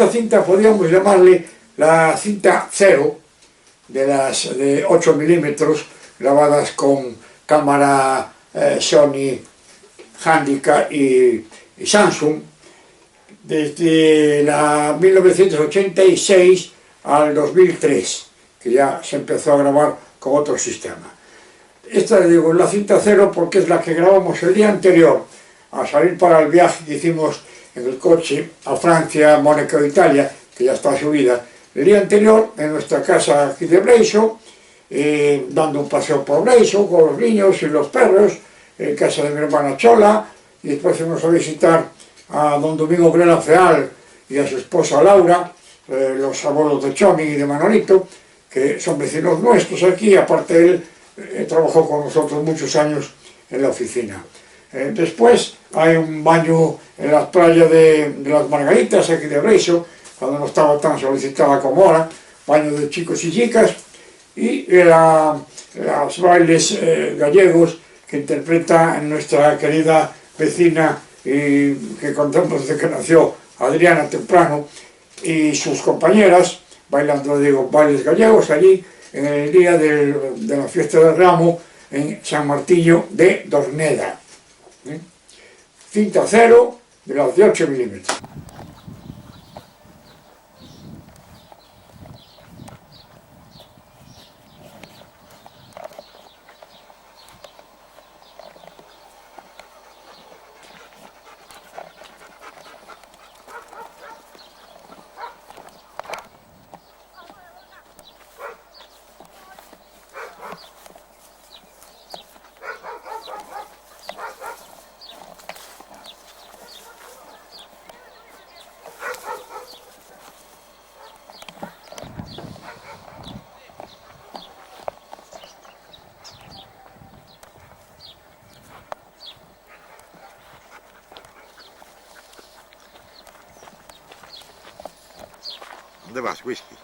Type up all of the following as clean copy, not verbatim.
esta cinta podríamos llamarle la cinta cero, de las de 8 milímetros, grabadas con cámara Sony, Handycam y Samsung, desde la 1986 al 2003, que ya se empezó a grabar con otro sistema. Esta, digo, es la cinta cero porque es la que grabamos el día anterior a salir para el viaje que hicimos en el coche a Francia, Mónaco, Italia, que ya está subida. El día anterior, en nuestra casa aquí de Breixo, dando un paseo por Breixo con los niños y los perros, en casa de mi hermana Chola, y después fuimos a visitar a don Domingo Grela Feal y a su esposa Laura, los abuelos de Chomi y de Manolito, que son vecinos nuestros aquí. Aparte él trabajó con nosotros muchos años en la oficina. Después hay un baño en la playa de las Margaritas, aquí de Breixo, cuando no estaba tan solicitada como ahora, baño de chicos y chicas, y los bailes gallegos que interpreta nuestra querida vecina y que contamos desde que nació, Adriana Temprano, y sus compañeras, bailando, digo, bailes gallegos allí en el día de la fiesta del ramo en San Martiño de Dorneda. Cinta cero de los 8 milímetros. ¿Dónde vas, whisky?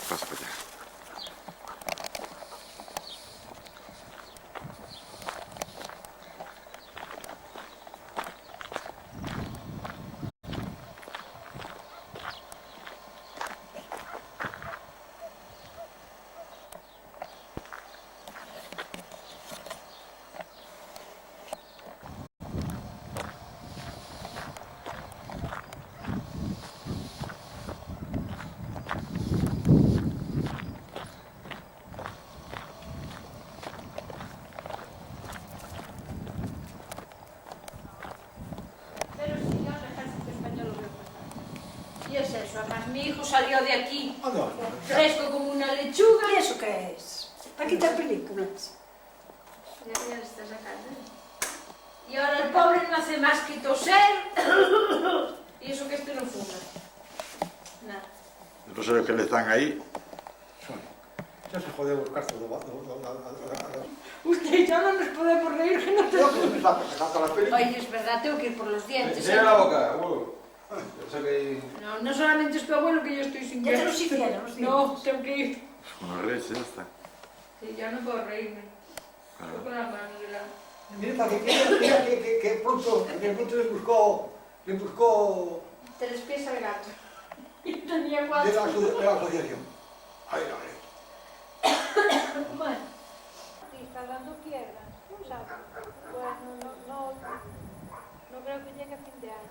Vas para allá. ¿Qué es eso? Además, mi hijo salió de aquí fresco como una lechuga. ¿Y eso qué es? ¿Para quitar películas? Ya le está sacando. Y ahora el pobre no hace más que toser. Y eso que este no fuma. Nada. No sé lo que le están ahí. Ya se jode buscar todo. Usted ya no nos podemos reír que no te... Me saca las películas. Oye, es verdad, tengo que ir por los dientes. Enseña la boca, abuelo. No, no solamente es tu abuelo, que yo estoy sin Ya te ver. los hicieron, los No, dientes. tengo que ir. Una red, ya está. Sí, ya no puedo reírme. Estoy con las manos de la... Mira que pronto le buscó Te les pies al gato. Y tenía de cuatro. la asociación. Ay, Bueno. Sí, está dando piedras, ¿no sabes? Pues no creo que llegue a fin de año.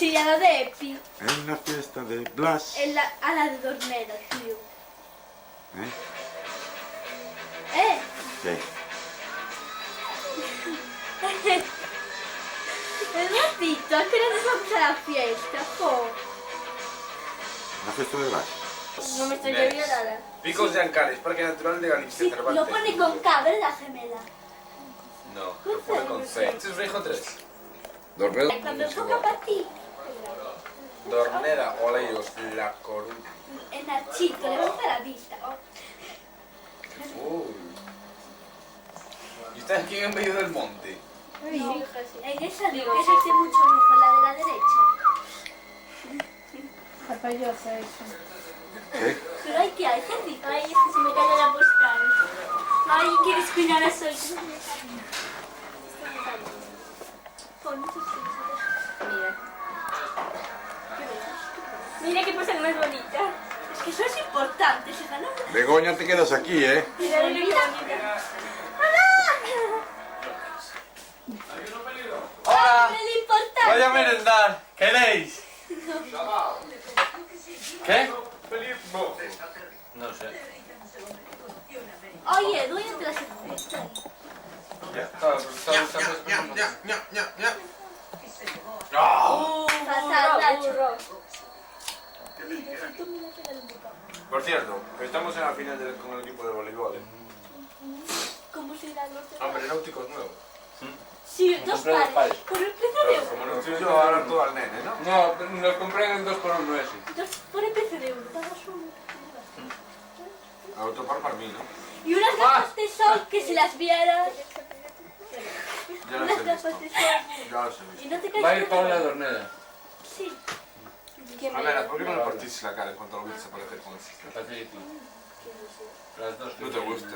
Sí, a la de Epi. En la fiesta de Blas. A la de Dorneda, tío. ¿Eh? ¿Eh? ¿Qué? El ratito, ¿a qué hora nos vamos a la fiesta? Jo. La fiesta de Blas. No me estoy lloviendo nada. Picos de Ancares, Parque Natural de Galicia, Sí, Cervantes. lo pone con K, ¿verdad, gemela? No, lo pone con C. Este es Rijo 3. Dorneda. Cuando toca para ti. Dorneda, Oleiros, La Coruña. En Archito, levanta la vista. Uy. ¿Y estás aquí en medio del monte? No, en esa digo que existe mucho lujo, la de la derecha. Capallosa eso. ¿Qué? Pero hay que hay, qué rico. Ay, es que se me cae la postal. Ay, quieres cuidar a Sol. Pon muchos Mira. Mira qué cosa más bonita. Es que eso es importante, hija, ¿no? Begoña, te quedas aquí, ¿eh? Mira, mira. ¡Hola! Mira lo importante. ¡Vaya a merendar! ¿Queréis? ¿Qué? No sé. Oye, duéñate la cerveza. Ya está, Fatal, Nacho. Por cierto, estamos en la final con el equipo de voleibol. ¿Cómo se irán los demás? Hombre, náuticos nuevos. Sí, dos pares. Con el precio de uno. Como no estoy yo, ahora todo al nene, ¿no? No, nos compré en 2x1 ese. Dos por el precio de uno. Pagas uno. A otro par para mí, ¿no? Y unas gafas de sol que si las vieras. Ya las he Unas gafas de visto. sol. Ya los he visto. Y no te caes. Va a ir Paula Dorneda. Sí. A ver, ¿por qué no le partís la cara en cuanto lo viste aparecer con eso? Facility. Las dos. No te gusta.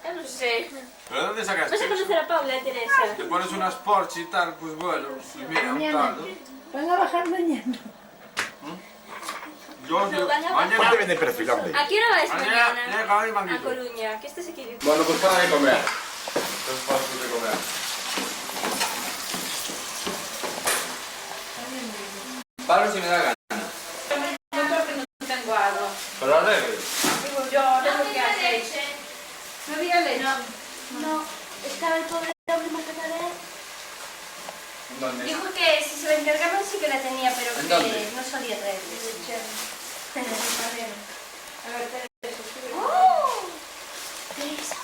Ya no sé. ¿Pero de dónde sacaste Vas a eso? conocer a Paula, Teresa. Te pones unas Porsche y tal, pues bueno, y mira, un tal, ¿no? Van a bajar mañana. Yo, No, van a mañana... ¿Cuánto viene perfil, hombre? ¿A qué hora vais Mañana, mañana? acabar el A manguito. Coruña, que estás aquí. Bueno, pues para de comer. Los pasos de comer. Paro si me da gana. No creo que no tengo agua. Pero arreglo. Digo yo, no sé qué hacéis. ¿No había leche? No. Estaba el pobre hombre más pesadero. ¿Dónde? Dijo que si se la encargaban sí que la tenía, pero ¿En que dónde? no solía traer leche. A ver, Teresa, sube. ¡Oh! Teresa.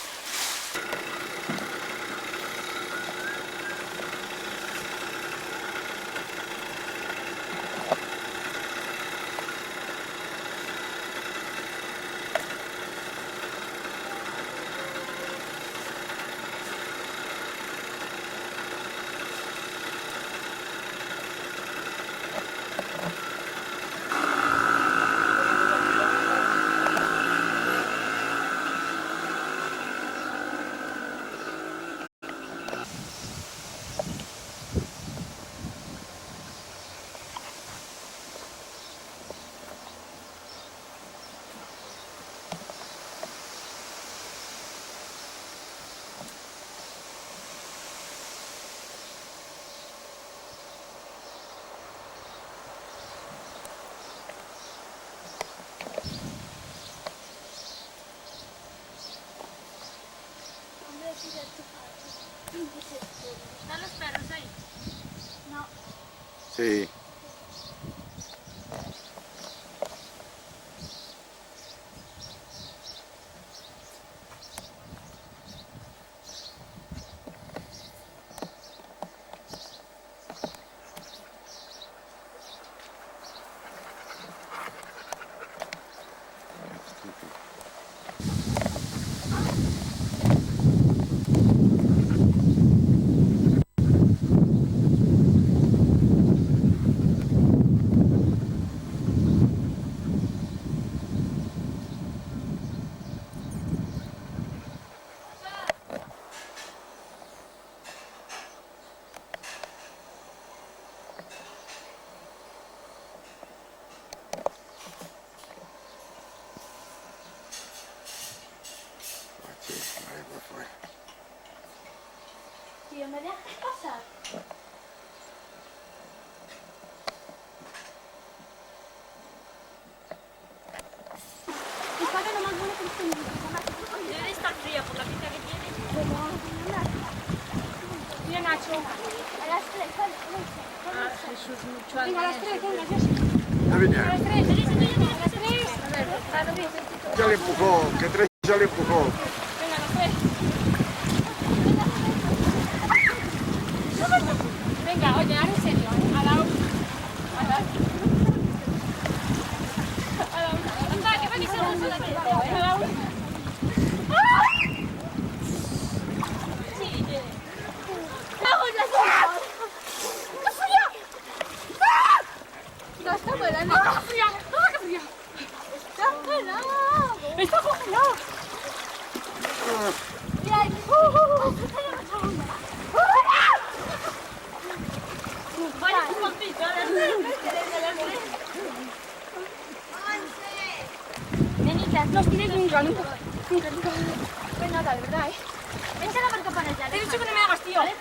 ¿Están los perros ahí? No. Sí. Tío, ¿me dejas pasar? verdad que lo más bueno es que no tiene debe estar fría por la pinta que tiene. Bien, Nacho. A las 3, vale. Ah, Jesús, mucho Venga, a las antes. 3, venga, Jessy. Ya A venía. las 3. A las 3. A ver, claro, bien. Ya le empujó, que tres ya le empujó. Venga, a las 3. Venga, oye, ahora en serio, ¿eh? A la 1. A la 1. Anda, que venís a la vez. A la 1. ¡Vamos, las dos! ¡Qué fría! ¡Ah! No, está buena, no. ¡Ah, qué fría! ¡Ah, qué fría! ¡Está pelado! ¡Está congelado! Mira, vale, un poquito, a las 3. Nenitas, no os tiréis nunca, nunca. Nunca, nunca. Pues nada, de verdad, ¿eh? Echa la barca para allá. Te he dicho que no me hagas, tío. Echa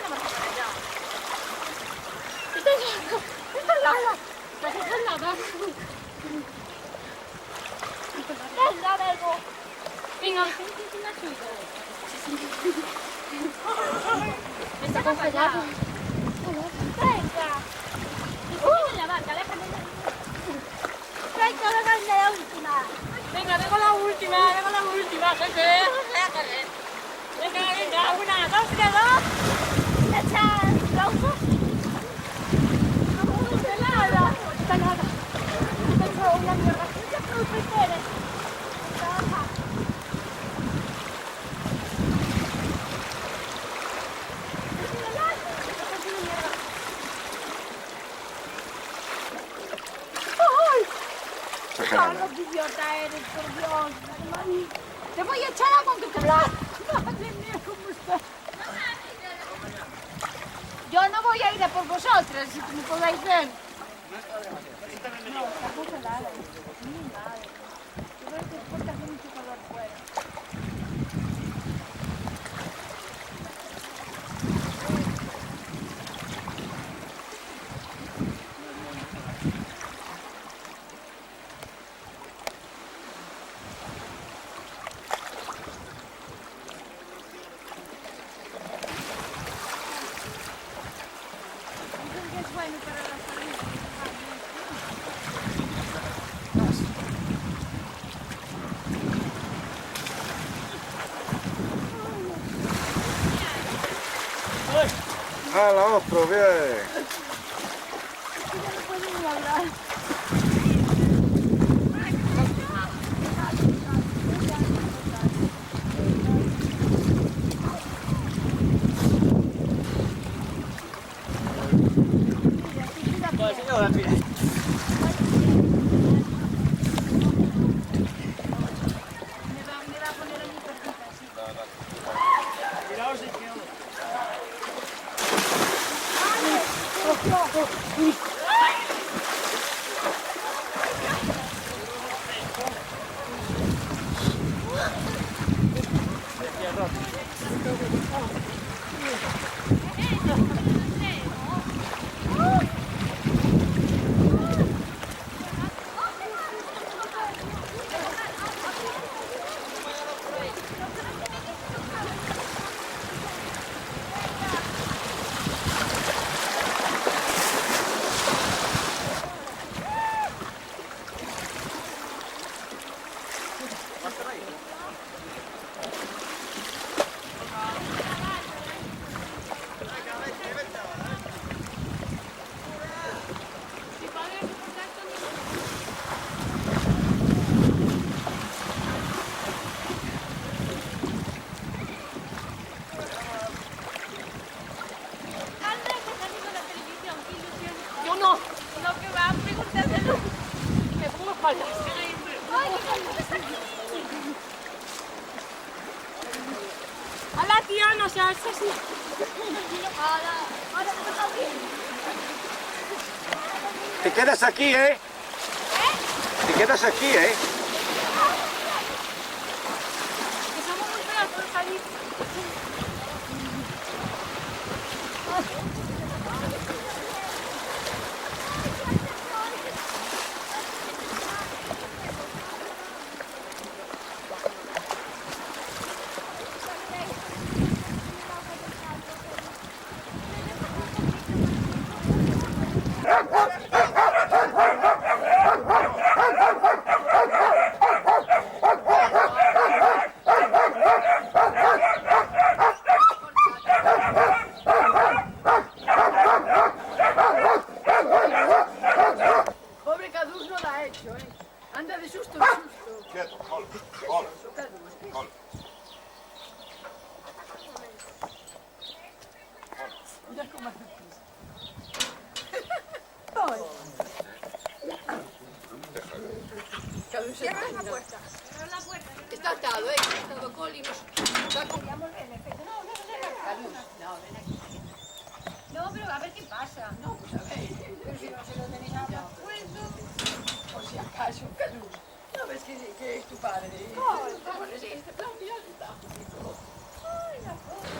la barca para allá. Está helada. Está helada. Es nada, algo. Venga. Está congelado. Venga. En la barca, déjame. Trae toda la última. Venga, vengo la última, jefe. Venga, 1, 2, 3, 2. Echa la uso. No está nada. Está helada. Está una mierda. ¿Qué fruto eres? Exagerada. ¡Qué idiota eres, por Dios! ¡Te voy a echar agua aunque te hablas! ¡Madre mía, cómo está! Yo no voy a ir a por vosotras, si me podáis ver. No, está congelada. Yo creo que es porque hace mucho calor fuera. Dicen que es bueno para la salud. Ah, la otro, bien. Ya no puedo ni hablar. Me va a poner a mi perrita así. Yo no. No, que va, pregúntaselo. Me pongo faldas. Hola, tía, no seas así. Ahora te toca a mí. Te quedas aquí, ¿eh? Te quedas aquí, ¿eh? Que somos muy feas por salir. Quieto, col, col, col. Cierra la puerta. Está atado, está atado Coli. No, pero a ver qué pasa. No, pues a ver. Pero si no se lo tenéis puesto. Por si acaso, Calú. ¿No ves que es tu padre? No, estamos en este plan, ya está. Ay, la cosa.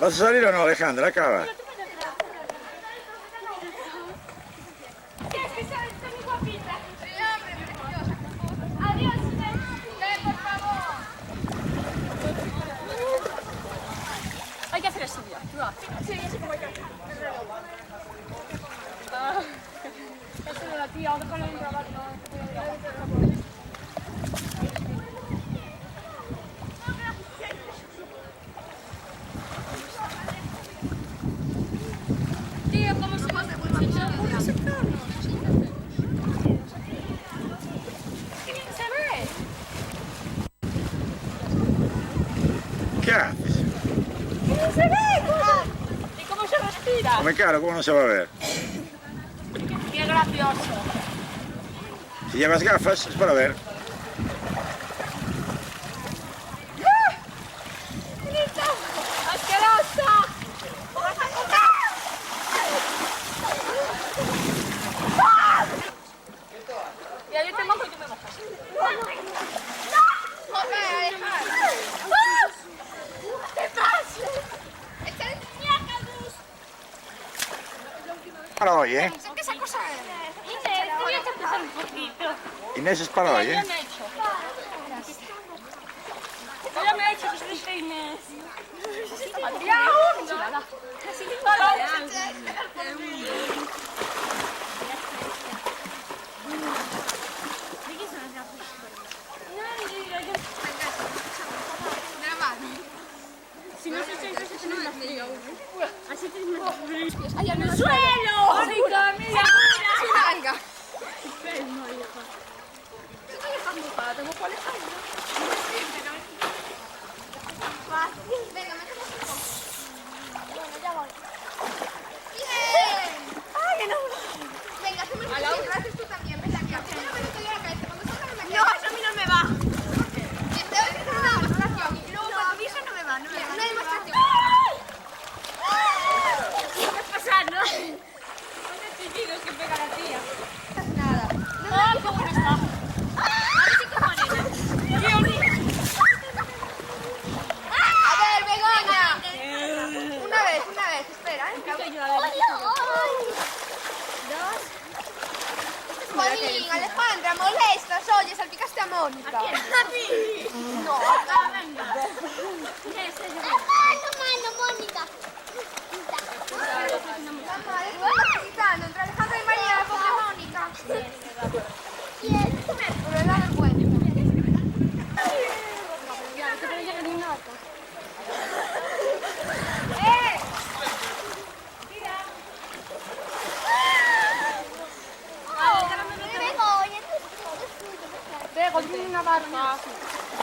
¿Vas a salir o no, Alejandra? Acaba. Es que sabes, está muy guapita. Sí, hombre, preciosa. Adiós, ven, por favor. Hay que hacer eso ya. No. Sí, ya sé cómo hay que hacer. Eso de la tía, ahora con el trabajo. Tío, ¿cómo se va a acercarnos? ¿Qué bien se ve? ¿Qué haces? ¿Qué bien se ve? ¿Y cómo se respira? Come caro, ¿cómo no se va a ver? Qué gracioso. Si llevas gafas, es para ver. ¡Asquerosa! Ya, yo te mojo y tú me mojas. ¡No! ¡No! ¿Qué pasa? ¡Échale ñácados! Para hoy, ¿eh? ¿Qué esa cosa es? Inés, te voy a empezar un poquito. Inés es para hoy, Ya ¿eh? me ha hecho. Ya me ha hecho que soy Inés. ¡Adiós! Si no se echa eso, se tiene más frío. Así tienes más frío. ¡Ay, en el suelo! ¡Rica, mira! ¡Venga! No, hija. Estoy dejando mojada, tengo que alejarme. Venga, me tomo un poco. Bueno, ya voy. ¡Bien! ¡Ay, no! Venga, hacemos un poco. Gracias tú también. Ven aquí. No me toque la cabeza. Cuando salga no me queda. No, eso a mí no me va. Te voy a hacer una demostración. Y luego cuando avisa no me va. No me va. Una demostración. ¿Qué está pasando? Esos chillidos que pega la tía. Nada. ¡Ay, qué bueno está! A ver si cojones. A ver, Begoña. Una vez, espera, ¿eh? Dos. Jolín, Alejandra, molestas, oye, salpicaste a Mónica. ¿A quién? A mí. No, venga. Mano, Mónica. Mamá, después estás gritando entre Alejandra y María, la pobre Mónica. Pero le da vergüenza. Bego, tiene una barca.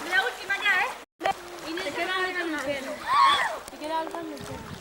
La última ya, ¿eh? Y te queda algo en el pelo. Te queda algo en el pelo.